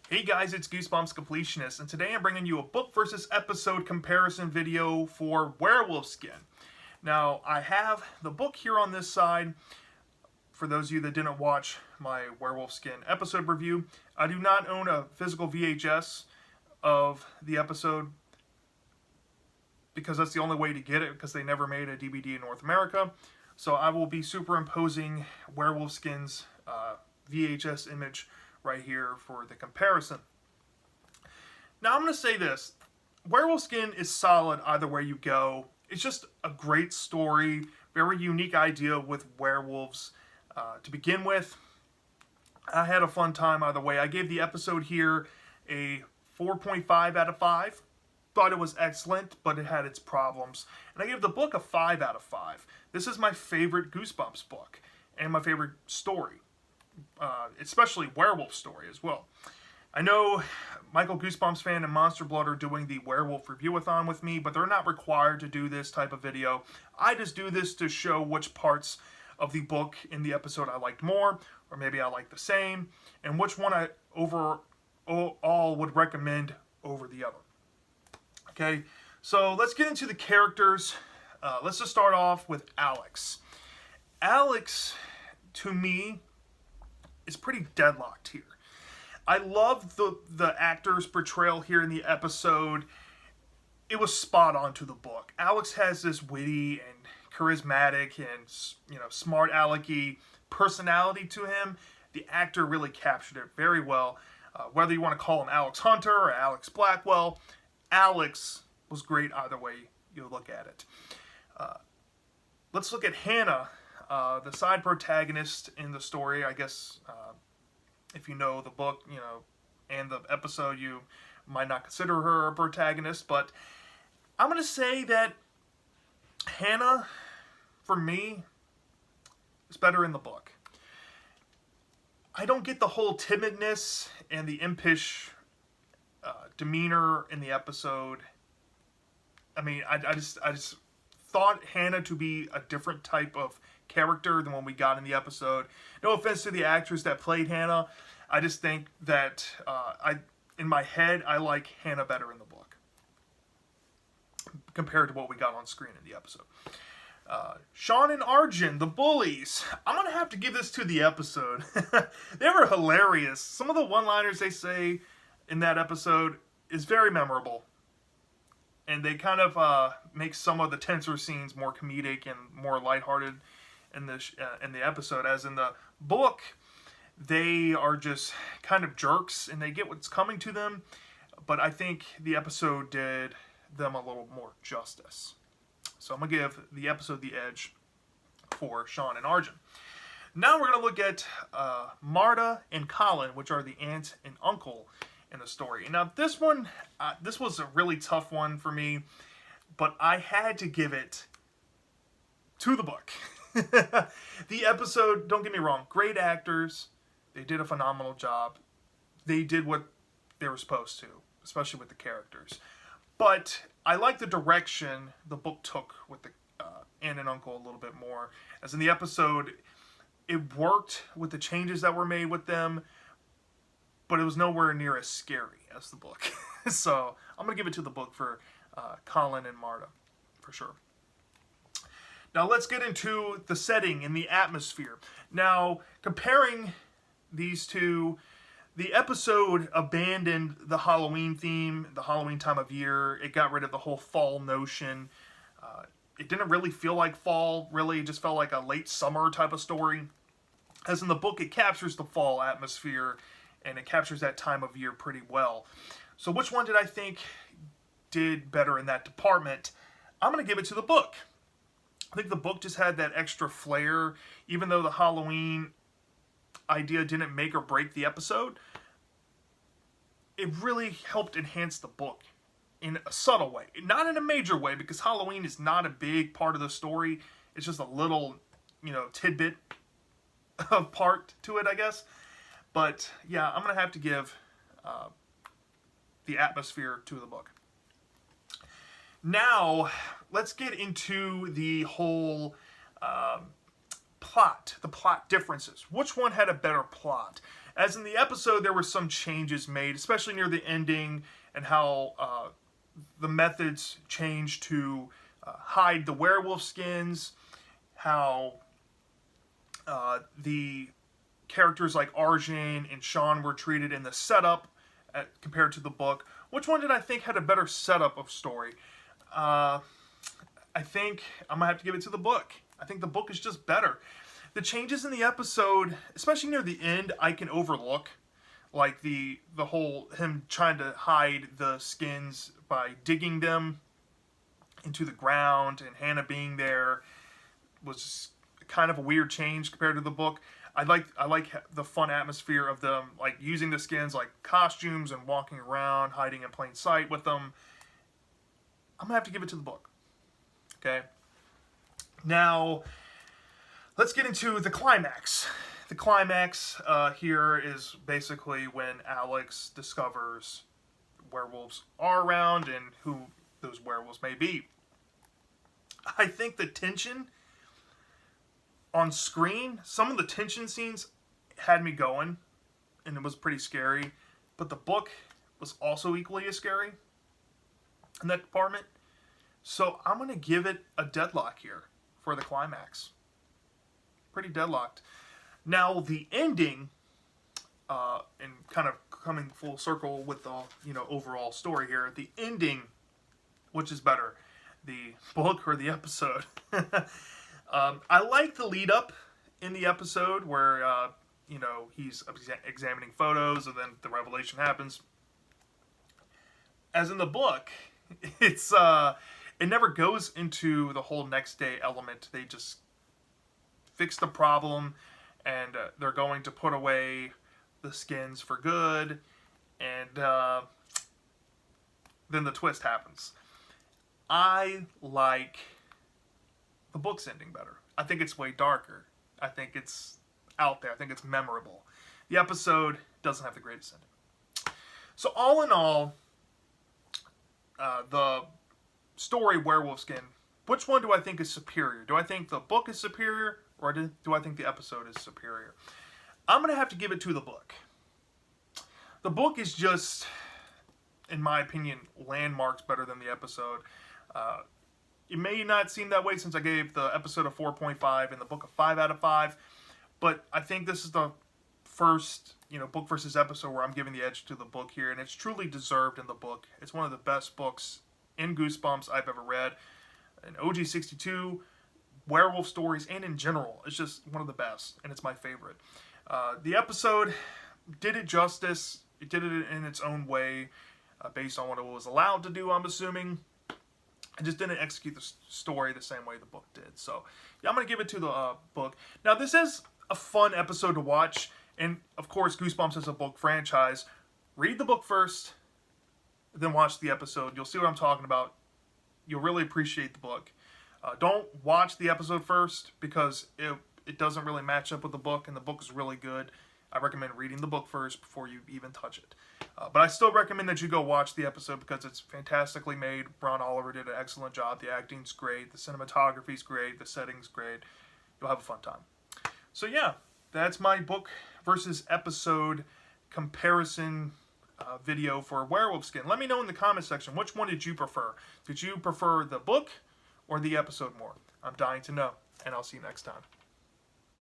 Hey guys, it's Goosebumps Completionist, and today I'm bringing you a book versus episode comparison video for Werewolf Skin. Now, I have the book here on this side. For those of you that didn't watch my Werewolf Skin episode review, I do not own a physical VHS of the episode because that's the only way to get it, because they never made a DVD in North America. So I will be superimposing Werewolf Skin's VHS image right here for the comparison. Now I'm going to say this. Werewolf Skin is solid either way you go. It's just a great story, very unique idea with werewolves to begin with. I had a fun time either way. I gave the episode here a 4.5 out of 5. Thought it was excellent, but it had its problems. And I gave the book a 5 out of 5. This is my favorite Goosebumps book and my favorite story. Especially werewolf story as well. I know Michael Goosebumps fan and Monster Blood are doing the werewolf review-a-thon with me, but they're not required to do this type of video. I just do this to show which parts of the book in the episode I liked more, or maybe I like the same, and which one I overall would recommend over the other. Okay, so let's get into the characters. Let's just start off with Alex. Alex, to me, is pretty deadlocked here. I love the actor's portrayal here in the episode. It was spot on to the book. Alex has this witty and charismatic and smart alecky personality to him. The actor really captured it very well. Whether you want to call him Alex Hunter or Alex Blackwell, Alex was great either way you look at it. Let's look at Hannah. The side protagonist in the story, I guess, if you know the book, and the episode, you might not consider her a protagonist, but I'm going to say that Hannah, for me, is better in the book. I don't get the whole timidness and the impish demeanor in the episode. I mean, I just thought Hannah to be a different type of character than what we got in the episode. No offense to the actress that played Hannah. I just think that in my head, I like Hannah better in the book compared to what we got on screen in the episode. Sean and Arjun, the bullies. I'm going to have to give this to the episode. They were hilarious. Some of the one-liners they say in that episode is very memorable. And they kind of make some of the tenser scenes more comedic and more lighthearted in the episode. As in the book, they are just kind of jerks and they get what's coming to them. But I think the episode did them a little more justice. So I'm going to give the episode the edge for Sean and Arjun. Now we're going to look at Marta and Colin, which are the aunt and uncle in the story. And now this one, this was a really tough one for me, but I had to give it to the book. The episode, don't get me wrong, great actors. They did a phenomenal job. They did what they were supposed to, especially with the characters. But I like the direction the book took with the aunt and uncle a little bit more. As in the episode, it worked with the changes that were made with them, but it was nowhere near as scary as the book. So I'm going to give it to the book for Colin and Marta, for sure. Now let's get into the setting and the atmosphere. Now, comparing these two, the episode abandoned the Halloween theme, the Halloween time of year. It got rid of the whole fall notion. It didn't really feel like fall, really. It just felt like a late summer type of story. As in the book, it captures the fall atmosphere and it captures that time of year pretty well. So which one did I think did better in that department? I'm going to give it to the book. I think the book just had that extra flair, even though the Halloween idea didn't make or break the episode. It really helped enhance the book in a subtle way. Not in a major way, because Halloween is not a big part of the story. It's just a little, tidbit of part to it, I guess. But yeah, I'm going to have to give the atmosphere to the book. Now, let's get into the whole plot differences. Which one had a better plot? As in the episode, there were some changes made, especially near the ending, and how the methods changed to hide the werewolf skins, how the characters like Arjun and Sean were treated in the setup compared to the book. Which one did I think had a better setup of story? I think I'm going to have to give it to the book. I think the book is just better. The changes in the episode, especially near the end, I can overlook. Like the whole him trying to hide the skins by digging them into the ground, and Hannah being there was kind of a weird change compared to the book. I like the fun atmosphere of them like using the skins like costumes and walking around, hiding in plain sight with them. I'm gonna have to give it to the book. Okay. Now, let's get into the climax. The climax here is basically when Alex discovers werewolves are around and who those werewolves may be. I think the tension on screen, some of the tension scenes had me going, and it was pretty scary. But the book was also equally as scary in that department. So I'm going to give it a deadlock here for the climax. Pretty deadlocked. Now the ending, and kind of coming full circle with the overall story here. The ending, which is better, the book or the episode? I like the lead up in the episode where he's examining photos and then the revelation happens. As in the book, it's it never goes into the whole next day element. They just fix the problem, and they're going to put away the skins for good, and then the twist happens. I like the book's ending better. I think it's way darker. I think it's out there. I think it's memorable. The episode doesn't have the greatest ending. So all in all, the story Werewolf Skin, which one do I think is superior? Do I think the book is superior, or do I think the episode is superior? I'm going to have to give it to the book. The book is just, in my opinion, landmarks better than the episode. It may not seem that way since I gave the episode a 4.5 and the book a 5 out of 5, but I think this is the first, book versus episode where I'm giving the edge to the book here, and it's truly deserved in the book. It's one of the best books in Goosebumps I've ever read. In OG62, werewolf stories, and in general, it's just one of the best, and it's my favorite. The episode did it justice. It did it in its own way, based on what it was allowed to do, I'm assuming. It just didn't execute the story the same way the book did. So, yeah, I'm going to give it to the book. Now, this is a fun episode to watch. And, of course, Goosebumps is a book franchise. Read the book first, then watch the episode. You'll see what I'm talking about. You'll really appreciate the book. Don't watch the episode first because it doesn't really match up with the book, and the book is really good. I recommend reading the book first before you even touch it. But I still recommend that you go watch the episode because it's fantastically made. Ron Oliver did an excellent job. The acting's great. The cinematography's great. The setting's great. You'll have a fun time. So yeah, that's my book versus episode comparison video for Werewolf Skin. Let me know in the comment section, which one did you prefer? Did you prefer the book or the episode more? I'm dying to know, and I'll see you next time.